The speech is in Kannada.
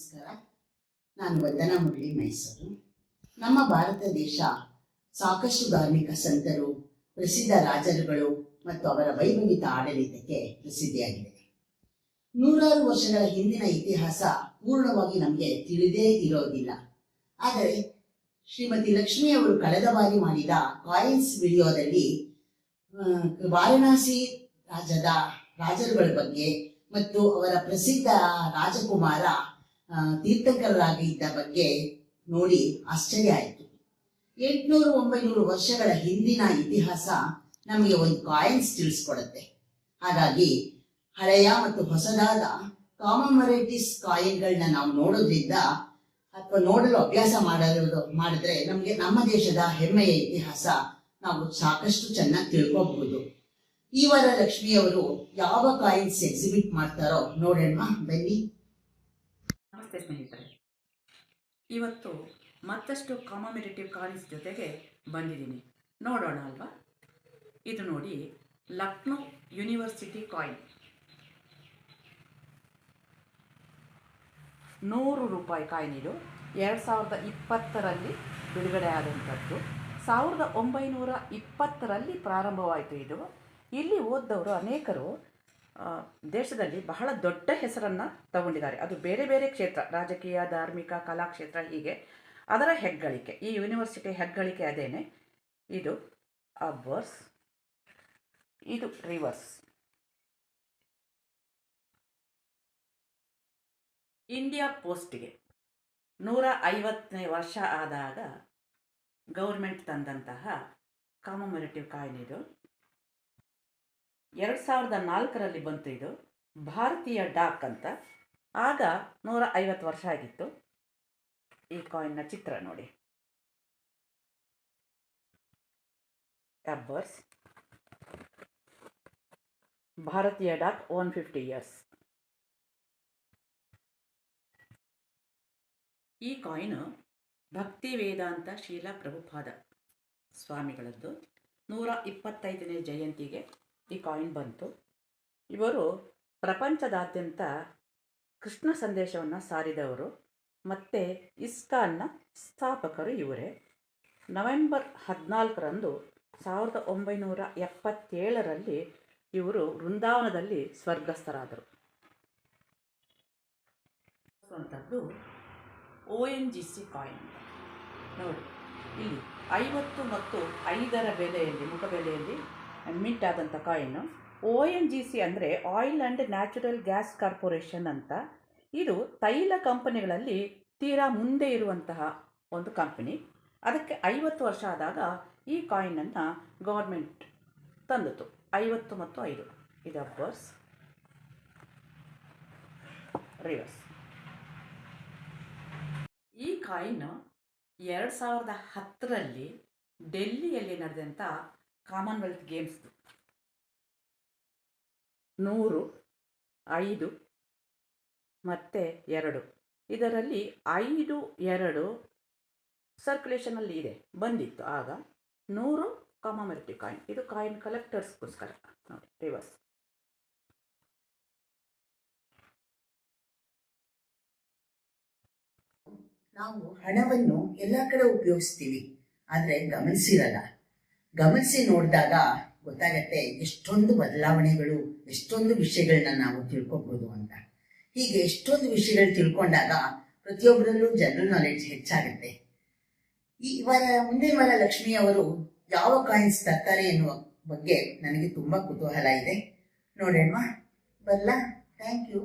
ನಮಸ್ಕಾರ. ನಾನು ವಂದನಾ ಮುರಳಿ, ಮೈಸೂರು. ನಮ್ಮ ಭಾರತ ದೇಶ ಸಾಕಷ್ಟು ಧಾರ್ಮಿಕ ಸಂತರು, ಪ್ರಸಿದ್ಧ ರಾಜರುಗಳು ಮತ್ತು ಅವರ ವೈಭವಿತ ಆಡಳಿತಕ್ಕೆ ಪ್ರಸಿದ್ಧಿಯಾಗಿದೆ. ನೂರಾರು ವರ್ಷಗಳ ಹಿಂದಿನ ಇತಿಹಾಸ ಪೂರ್ಣವಾಗಿ ನಮಗೆ ತಿಳಿದೇ ಇರೋದಿಲ್ಲ. ಆದರೆ ಶ್ರೀಮತಿ ಲಕ್ಷ್ಮಿ ಅವರು ಕಳೆದ ಬಾರಿ ಮಾಡಿದ ಕಾಯಿನ್ಸ್ ವಿಡಿಯೋದಲ್ಲಿ ವಾರಣಾಸಿ ರಾಜರುಗಳ ಬಗ್ಗೆ ಮತ್ತು ಅವರ ಪ್ರಸಿದ್ಧ ರಾಜಕುಮಾರ ತೀರ್ಥಂಕರರಾಗಿದ್ದ ಬಗ್ಗೆ ನೋಡಿ ಆಶ್ಚರ್ಯ ಆಯಿತು. 800-900 ವರ್ಷಗಳ ಹಿಂದಿನ ಇತಿಹಾಸ ನಮಗೆ ಒಂದು ಕಾಯಿನ್ಸ್ ತಿಳಿಸ್ಕೊಡುತ್ತೆ. ಹಾಗಾಗಿ ಹಳೆಯ ಮತ್ತು ಹೊಸದಾದ ಕಾಮಮರೇಟಿಸ್ ಕಾಯಿನ್ಗಳನ್ನ ನಾವು ನೋಡೋದ್ರಿಂದ ಅಥವಾ ನೋಡಲು ಅಭ್ಯಾಸ ಮಾಡಿದ್ರೆ ನಮಗೆ ನಮ್ಮ ದೇಶದ ಹೆಮ್ಮೆಯ ಇತಿಹಾಸ ನಾವು ಸಾಕಷ್ಟು ಚೆನ್ನಾಗಿ ತಿಳ್ಕೋಬಹುದು. ಈ ವಾರ ಲಕ್ಷ್ಮಿಯವರು ಯಾವ ಕಾಯಿನ್ಸ್ ಎಕ್ಸಿಬಿಟ್ ಮಾಡ್ತಾರೋ ನೋಡೋಣ ಬನ್ನಿ. ನಮಸ್ತೆ ಸ್ನೇಹಿತರೆ, ಇವತ್ತು ಮತ್ತಷ್ಟು ಕಾಮಮರೇಟಿವ್ ಕಾಯಿನ್ಸ್ ಜೊತೆಗೆ ಬಂದಿದ್ದೀನಿ. ನೋಡೋಣ ಅಲ್ವಾ? ಇದು ನೋಡಿ, ಲಕ್ನೋ ಯೂನಿವರ್ಸಿಟಿ ಕಾಯಿನ್, 100 ರೂಪಾಯಿ ಕಾಯಿನ್. ಇದು 2020ರಲ್ಲಿ ಬಿಡುಗಡೆ ಆದಂಥದ್ದು. 1920ರಲ್ಲಿ ಪ್ರಾರಂಭವಾಯಿತು. ಇದು ಇಲ್ಲಿ ಓದ್ದವರು ಅನೇಕರು ದೇಶದಲ್ಲಿ ಬಹಳ ದೊಡ್ಡ ಹೆಸರನ್ನು ತಗೊಂಡಿದ್ದಾರೆ. ಅದು ಬೇರೆ ಬೇರೆ ಕ್ಷೇತ್ರ, ರಾಜಕೀಯ, ಧಾರ್ಮಿಕ, ಕಲಾಕ್ಷೇತ್ರ, ಹೀಗೆ ಅದರ ಹೆಗ್ಗಳಿಕೆ. ಈ ಯೂನಿವರ್ಸಿಟಿ ಹೆಗ್ಗಳಿಕೆ ಅದೇನೆ. ಇದು ಅಬ್ವರ್ಸ್, ಇದು ರಿವರ್ಸ್. ಇಂಡಿಯಾ ಪೋಸ್ಟ್ಗೆ 150ನೇ ವರ್ಷ ಆದಾಗ ಗೌರ್ಮೆಂಟ್ ತಂದಂತಹ ಕಾಮಮರೇಟಿವ್ ಕಾಯಿನ್ ಇದು. 2004ರಲ್ಲಿ ಬಂತು. ಇದು ಭಾರತೀಯ ಡಾಕ್ ಅಂತ. ಆಗ 150 ವರ್ಷ ಆಗಿತ್ತು. ಈ ಕಾಯಿನ್ನ ಚಿತ್ರ ನೋಡಿ, ಅಬ್ಬರ್ಸ್, ಭಾರತೀಯ ಡಾಕ್ 150 ಇಯರ್ಸ್. ಈ ಕಾಯಿನ್ ಭಕ್ತಿ ವೇದಾಂತ ಶೀಲ ಪ್ರಭುಪಾದ ಸ್ವಾಮಿಗಳದ್ದು 125ನೇ ಜಯಂತಿಗೆ ಈ ಕಾಯಿನ್ ಬಂತು. ಇವರು ಪ್ರಪಂಚದಾದ್ಯಂತ ಕೃಷ್ಣ ಸಂದೇಶವನ್ನು ಸಾರಿದವರು ಮತ್ತು ಇಸ್ಕಾನ್ನ ಸ್ಥಾಪಕರು ಇವರೇ. ನವೆಂಬರ್ 14ರಂದು 1977ರಲ್ಲಿ ಇವರು ವೃಂದಾವನದಲ್ಲಿ ಸ್ವರ್ಗಸ್ಥರಾದರು. ಅಂಥದ್ದು ONGC ಕಾಯಿನ್ ನೋಡಿ. ಇಲ್ಲಿ 50 ಮತ್ತು 5ರ ಬೆಲೆಯಲ್ಲಿ, ಮುಖಬೆಲೆಯಲ್ಲಿ ಮಿಂಟ್ ಆದಂಥ ಕಾಯಿನ್ನು. ONGC ಅಂದರೆ oil and natural gas corporation ಅಂತ. ಇದು ತೈಲ ಕಂಪನಿಗಳಲ್ಲಿ ತೀರಾ ಮುಂದೆ ಇರುವಂತಹ ಒಂದು ಕಂಪನಿ. ಅದಕ್ಕೆ 50 ವರ್ಷ ಆದಾಗ ಈ ಕಾಯಿನನ್ನು ಗೌರ್ಮೆಂಟ್ ತಂದಿತು. 50 ಮತ್ತು 5. ಇದು ಅಬ್ಬರ್ಸ್, ರಿವರ್ಸ್. ಈ ಕಾಯಿನ್ 2010ರಲ್ಲಿ ಡೆಲ್ಲಿಯಲ್ಲಿ ನಡೆದಂಥ ಕಾಮನ್ವೆಲ್ತ್ ಗೇಮ್ಸ್ದು 100, 5 ಮತ್ತು 2, ಇದರಲ್ಲಿ 5, 2 ಸರ್ಕ್ಯುಲೇಷನಲ್ಲಿ ಇದೆ, ಬಂದಿತ್ತು ಆಗ. 100 ಕಾಮಮರೇಟಿವ್ ಕಾಯಿನ್. ಇದು ಕಾಯಿನ್ ಕಲೆಕ್ಟರ್ಸ್ಗೋಸ್ಕರ ನೋಡಿ. ರಿವರ್ಸ್. ನಾವು ಹಣವನ್ನು ಎಲ್ಲ ಕಡೆ ಉಪಯೋಗಿಸ್ತೀವಿ, ಆದರೆ ಗಮನಿಸಿ ನೋಡಿದಾಗ ಗೊತ್ತಾಗತ್ತೆ ಎಷ್ಟೊಂದು ಬದಲಾವಣೆಗಳು, ಎಷ್ಟೊಂದು ವಿಷಯಗಳನ್ನ ನಾವು ತಿಳ್ಕೊಬಹುದು ಅಂತ. ಹೀಗೆ ಎಷ್ಟೊಂದು ವಿಷಯಗಳು ತಿಳ್ಕೊಂಡಾಗ ಪ್ರತಿಯೊಬ್ಬರಲ್ಲೂ ಜನರಲ್ ನಾಲೆಡ್ಜ್ ಹೆಚ್ಚಾಗುತ್ತೆ. ಮುಂದಿನ ವಾರ ಲಕ್ಷ್ಮಿ ಅವರು ಯಾವ ಕಾಯಿನ್ಸ್ ತರ್ತಾರೆ ಎನ್ನುವ ಬಗ್ಗೆ ನನಗೆ ತುಂಬಾ ಕುತೂಹಲ ಇದೆ. ನೋಡೋಣ ಬರಲ್ಲ. Thank you.